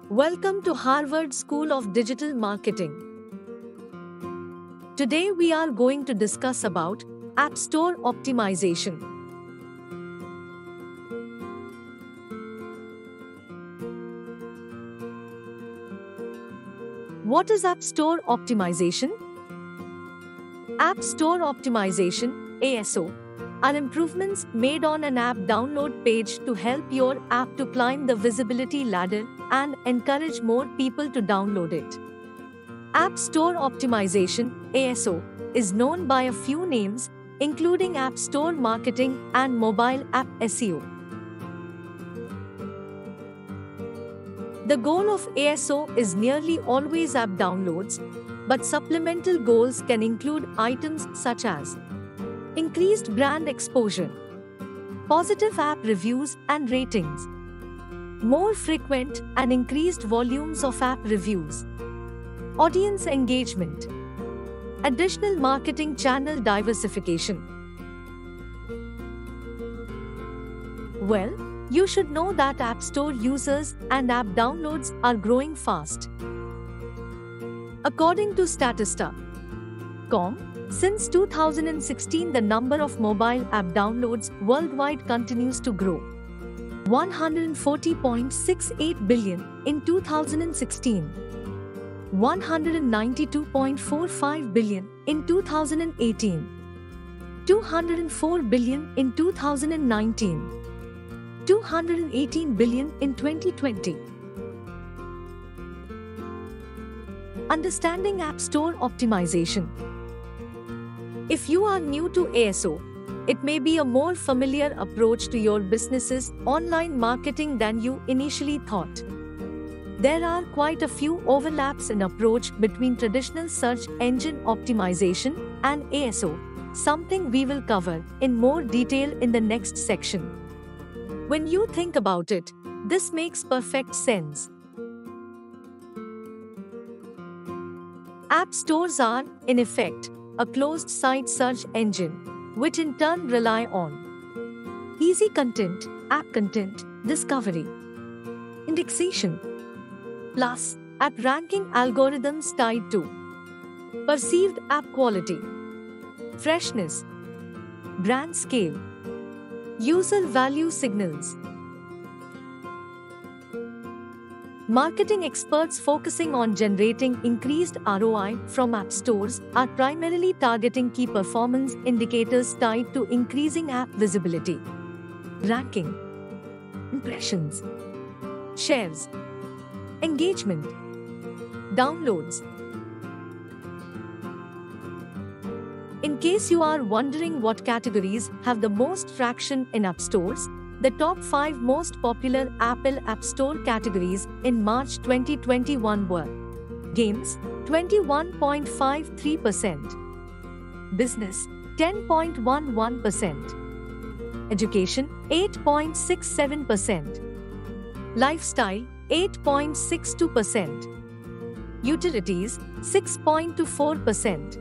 Welcome to Harvard School of Digital Marketing. Today we are going to discuss about App Store optimization. What is App Store optimization? App Store optimization (ASO) are improvements made on an app download page to help your app to climb the visibility ladder and encourage more people to download it. App Store optimization (ASO) is known by a few names, including App Store marketing and mobile app SEO. The goal of ASO is nearly always app downloads, but supplemental goals can include items such as increased brand exposure, positive app reviews and ratings, more frequent and increased volumes of app reviews, audience engagement, additional marketing channel diversification. Well, you should know that App Store users and app downloads are growing fast. According to Statista.com, since 2016 the number of mobile app downloads worldwide continues to grow. 140.68 billion in 2016, 192.45 billion in 2018, 204 billion in 2019, 218 billion in 2020. Understanding App Store optimization. If you are new to ASO, it may be a more familiar approach to your business's online marketing than you initially thought. There are quite a few overlaps in approach between traditional search engine optimization and ASO, something we will cover in more detail in the next section. When you think about it, this makes perfect sense. App stores are, in effect, a closed-site search engine, which in turn rely on easy content, app content, discovery, indexation, plus app ranking algorithms tied to perceived app quality, freshness, brand scale, user value signals. Marketing experts focusing on generating increased ROI from app stores are primarily targeting key performance indicators tied to increasing app visibility, ranking, impressions, shares, engagement, downloads. In case you are wondering what categories have the most traction in app stores, the top 5 most popular Apple App Store categories in March 2021 were Games, 21.53%, Business, 10.11%, Education, 8.67%, Lifestyle, 8.62%, Utilities, 6.24%.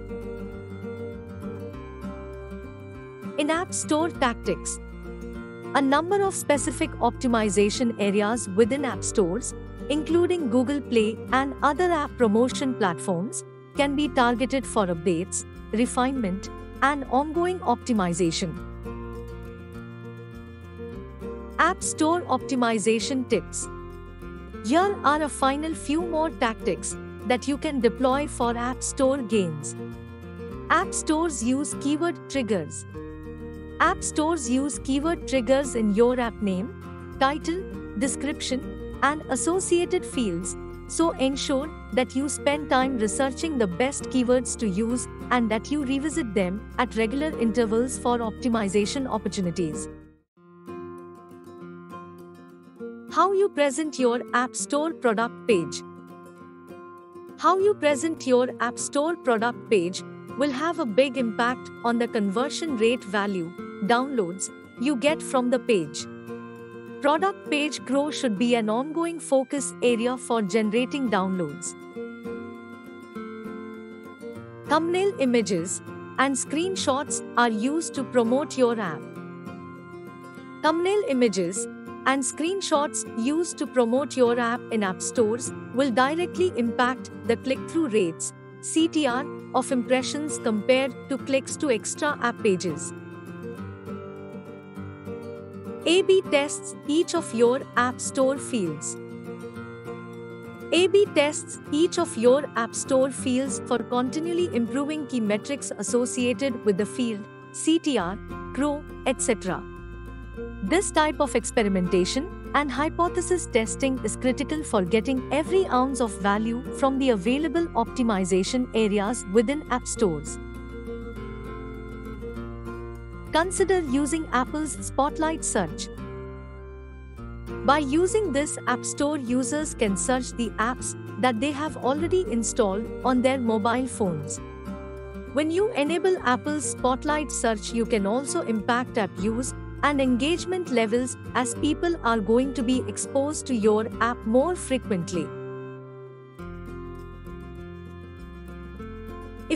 In App Store tactics, a number of specific optimization areas within app stores, including Google Play and other app promotion platforms, can be targeted for updates, refinement, and ongoing optimization. App Store optimization tips. Here are a final few more tactics that you can deploy for App Store gains. App stores use keyword triggers. App stores use keyword triggers in your app name, title, description, and associated fields, so ensure that you spend time researching the best keywords to use and that you revisit them at regular intervals for optimization opportunities. How you present your App Store product page. How you present your App Store product page will have a big impact on the conversion rate value, downloads, you get from the page. Product page growth should be an ongoing focus area for generating downloads. Thumbnail images and screenshots are used to promote your app. Thumbnail images and screenshots used to promote your app in app stores will directly impact the click-through rates, CTR, of impressions compared to clicks to extra app pages. A/B tests each of your App Store fields. A/B tests each of your App Store fields for continually improving key metrics associated with the field, CTR, CRO, etc. This type of experimentation and hypothesis testing is critical for getting every ounce of value from the available optimization areas within app stores. Consider using Apple's Spotlight search. By using this App Store, users can search the apps that they have already installed on their mobile phones. When you enable Apple's Spotlight search, you can also impact app use and engagement levels as people are going to be exposed to your app more frequently.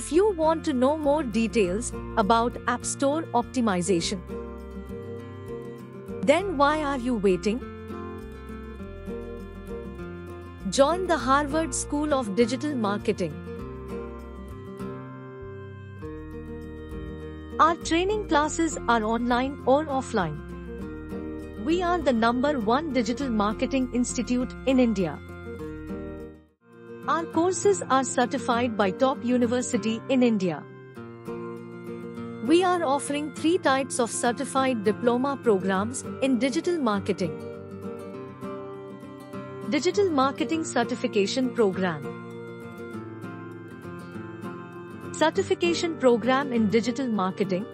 If you want to know more details about App Store optimization, then why are you waiting? Join the Harvard School of Digital Marketing. Our training classes are online or offline. We are the #1 digital marketing institute in India. Our courses are certified by top university in India. We are offering 3 types of certified diploma programs in digital marketing. Digital Marketing Certification Program. Certification Program in Digital Marketing,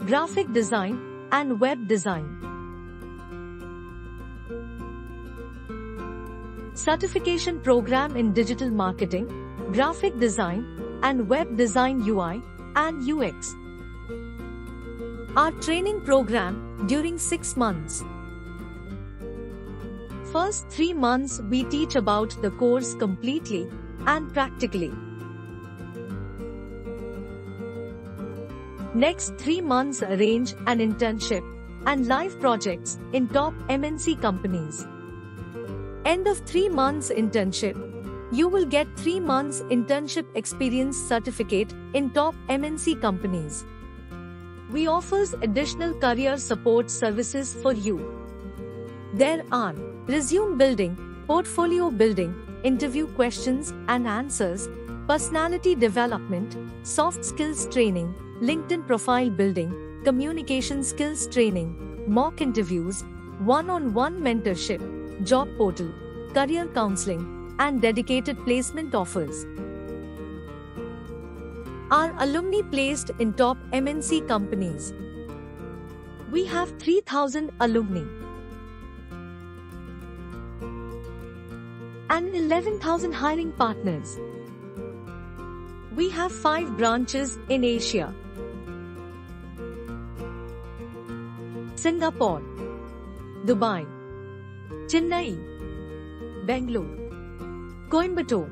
Graphic Design, and Web Design. Certification Program in Digital Marketing, Graphic Design, and Web Design UI and UX. Our training program during 6 months. First 3 months we teach about the course completely and practically. Next 3 months arrange an internship and live projects in top MNC companies. End of 3 months internship, you will get 3 months internship experience certificate in top MNC companies. We offers additional career support services for you. There are resume building, portfolio building, interview questions and answers, personality development, soft skills training, LinkedIn profile building, communication skills training, mock interviews, one-on-one mentorship, job portal, career counseling, and dedicated placement offers. Our alumni placed in top MNC companies. We have 3,000 alumni and 11,000 hiring partners. We have 5 branches in Asia: Singapore, Dubai, Chennai, Bangalore, Coimbatore,